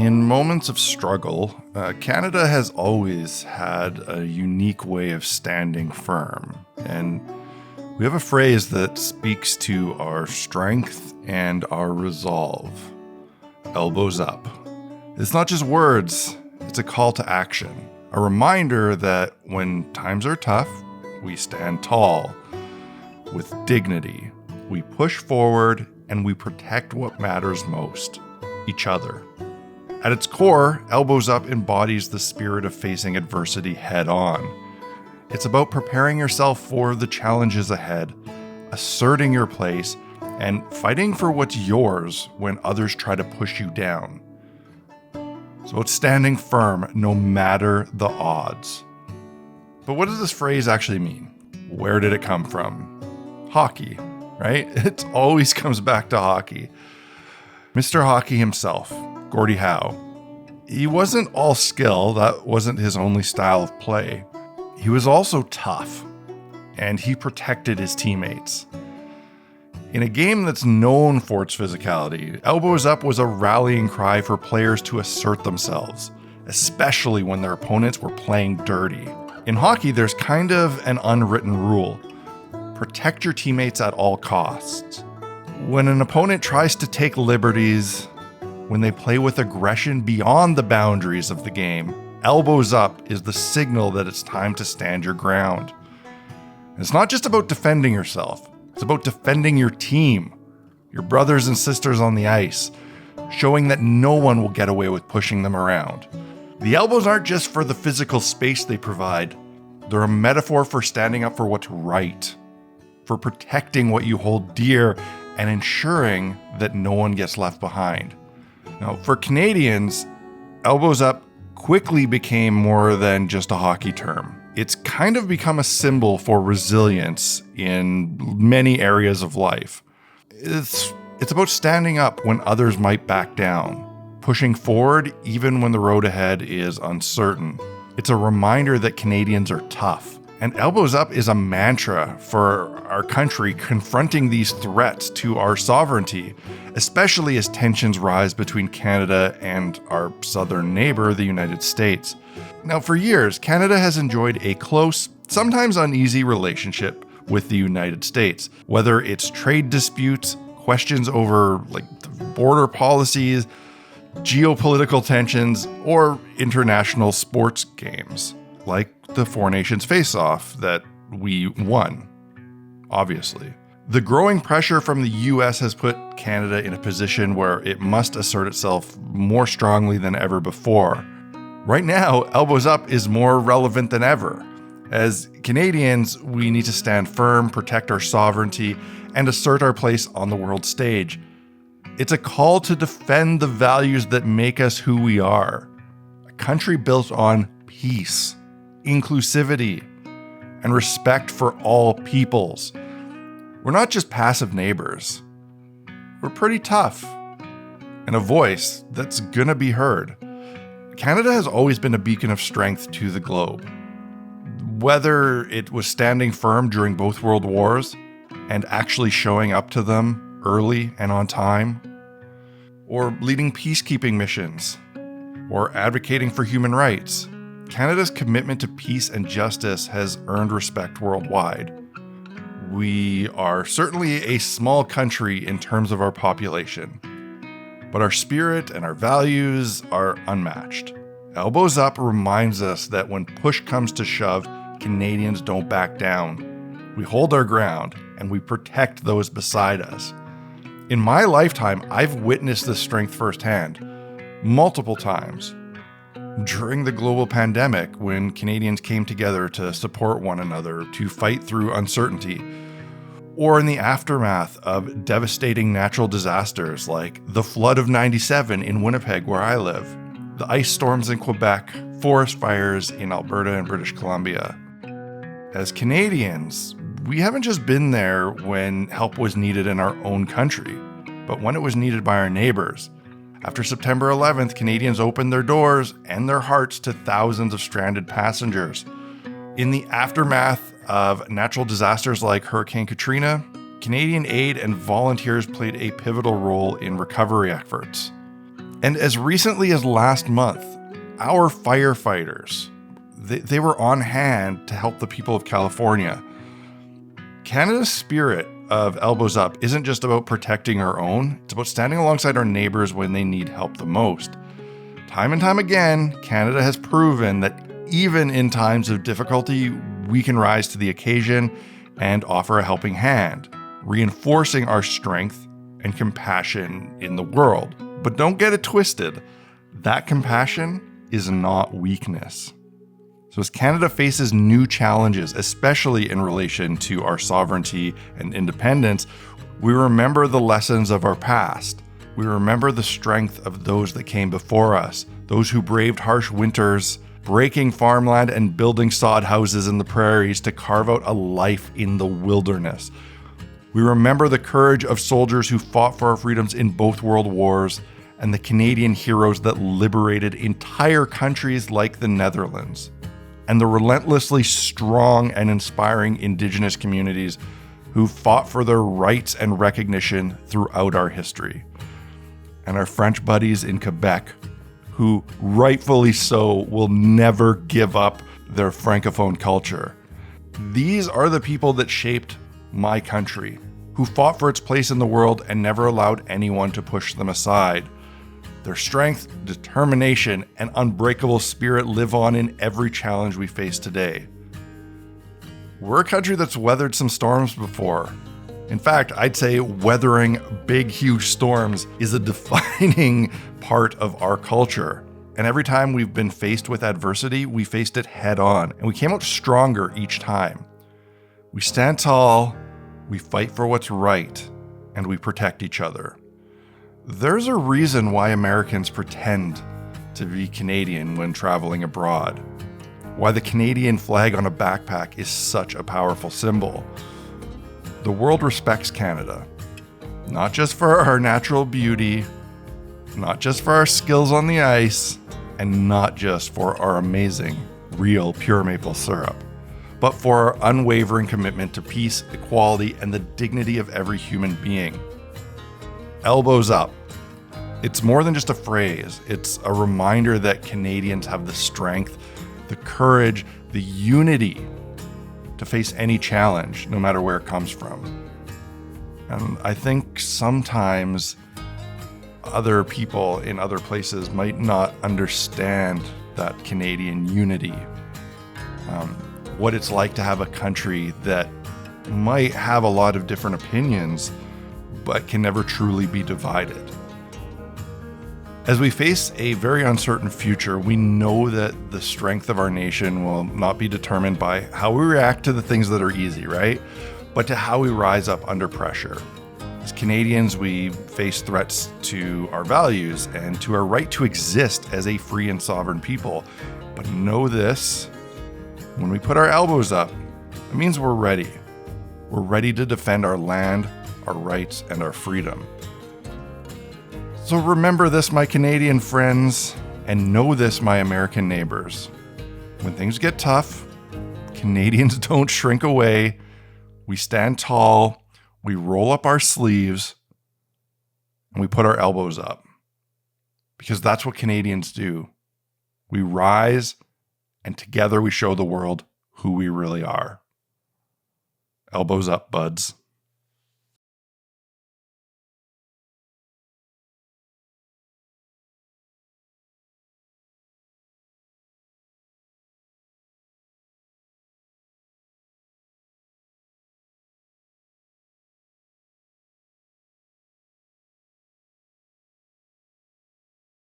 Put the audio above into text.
In moments of struggle, Canada has always had a unique way of standing firm. And we have a phrase that speaks to our strength and our resolve. Elbows up. It's not just words, it's a call to action. A reminder that when times are tough, we stand tall with dignity. We push forward and we protect what matters most, each other. At its core, Elbows Up embodies the spirit of facing adversity head on. It's about preparing yourself for the challenges ahead, asserting your place, and fighting for what's yours when others try to push you down. So it's standing firm no matter the odds. But what does this phrase actually mean? Where did it come from? Hockey, right? It always comes back to hockey. Mr. Hockey himself, Gordie Howe. He wasn't all skill, that wasn't his only style of play. He was also tough, and he protected his teammates. In a game that's known for its physicality, Elbows Up was a rallying cry for players to assert themselves, especially when their opponents were playing dirty. In hockey, there's kind of an unwritten rule. Protect your teammates at all costs. When an opponent tries to take liberties, when they play with aggression beyond the boundaries of the game, Elbows Up is the signal that it's time to stand your ground. And it's not just about defending yourself, it's about defending your team, your brothers and sisters on the ice, showing that no one will get away with pushing them around. The elbows aren't just for the physical space they provide, they're a metaphor for standing up for what's right, for protecting what you hold dear and ensuring that no one gets left behind. Now, for Canadians, Elbows Up quickly became more than just a hockey term. It's kind of become a symbol for resilience in many areas of life. It's about standing up when others might back down, pushing forward even when the road ahead is uncertain. It's a reminder that Canadians are tough. And Elbows Up is a mantra for our country confronting these threats to our sovereignty, especially as tensions rise between Canada and our southern neighbor, the United States. Now, for years, Canada has enjoyed a close, sometimes uneasy relationship with the United States, whether it's trade disputes, questions over border policies, geopolitical tensions, or international sports games, like the Four Nations face-off that we won, obviously. The growing pressure from the US has put Canada in a position where it must assert itself more strongly than ever before. Right now, Elbows Up is more relevant than ever. As Canadians, we need to stand firm, protect our sovereignty, and assert our place on the world stage. It's a call to defend the values that make us who we are. A country built on peace, inclusivity, and respect for all peoples. We're not just passive neighbors. We're pretty tough, and a voice that's gonna be heard. Canada has always been a beacon of strength to the globe. Whether it was standing firm during both world wars and actually showing up to them early and on time, or leading peacekeeping missions, or advocating for human rights, Canada's commitment to peace and justice has earned respect worldwide. We are certainly a small country in terms of our population, but our spirit and our values are unmatched. Elbows Up reminds us that when push comes to shove, Canadians don't back down. We hold our ground and we protect those beside us. In my lifetime, I've witnessed this strength firsthand, multiple times. During the global pandemic, when Canadians came together to support one another to fight through uncertainty, or in the aftermath of devastating natural disasters like the flood of '97 in Winnipeg, where I live, the ice storms in Quebec, forest fires in Alberta and British Columbia. As Canadians, we haven't just been there when help was needed in our own country, but when it was needed by our neighbors. After September 11th, Canadians opened their doors and their hearts to thousands of stranded passengers. In the aftermath of natural disasters like Hurricane Katrina, Canadian aid and volunteers played a pivotal role in recovery efforts. And as recently as last month, our firefighters, they were on hand to help the people of California. Canada's spirit of Elbows Up isn't just about protecting our own, it's about standing alongside our neighbors when they need help the most. Time and time again, Canada has proven that even in times of difficulty, we can rise to the occasion and offer a helping hand, reinforcing our strength and compassion in the world. But don't get it twisted. That compassion is not weakness. So as Canada faces new challenges, especially in relation to our sovereignty and independence, we remember the lessons of our past. We remember the strength of those that came before us, those who braved harsh winters, breaking farmland and building sod houses in the prairies to carve out a life in the wilderness. We remember the courage of soldiers who fought for our freedoms in both world wars and the Canadian heroes that liberated entire countries like the Netherlands, and the relentlessly strong and inspiring Indigenous communities who fought for their rights and recognition throughout our history, and our French buddies in Quebec, who rightfully so will never give up their Francophone culture. These are the people that shaped my country, who fought for its place in the world and never allowed anyone to push them aside. Their strength, determination, and unbreakable spirit live on in every challenge we face today. We're a country that's weathered some storms before. In fact, I'd say weathering big, huge storms is a defining part of our culture. And every time we've been faced with adversity, we faced it head on, and we came out stronger each time. We stand tall, we fight for what's right, and we protect each other. There's a reason why Americans pretend to be Canadian when traveling abroad, why the Canadian flag on a backpack is such a powerful symbol. The world respects Canada, not just for our natural beauty, not just for our skills on the ice, and not just for our amazing, real pure maple syrup, but for our unwavering commitment to peace, equality, and the dignity of every human being. Elbows up. It's more than just a phrase. It's a reminder that Canadians have the strength, the courage, the unity to face any challenge, no matter where it comes from. And I think sometimes other people in other places might not understand that Canadian unity, what it's like to have a country that might have a lot of different opinions, but can never truly be divided. As we face a very uncertain future, we know that the strength of our nation will not be determined by how we react to the things that are easy, right? But to how we rise up under pressure. As Canadians, we face threats to our values and to our right to exist as a free and sovereign people. But know this, when we put our elbows up, it means we're ready. We're ready to defend our land, our rights, and our freedom. So remember this, my Canadian friends, and know this, my American neighbors. When things get tough, Canadians don't shrink away. We stand tall, we roll up our sleeves, and we put our elbows up. Because that's what Canadians do. We rise, and together we show the world who we really are. Elbows up, buds.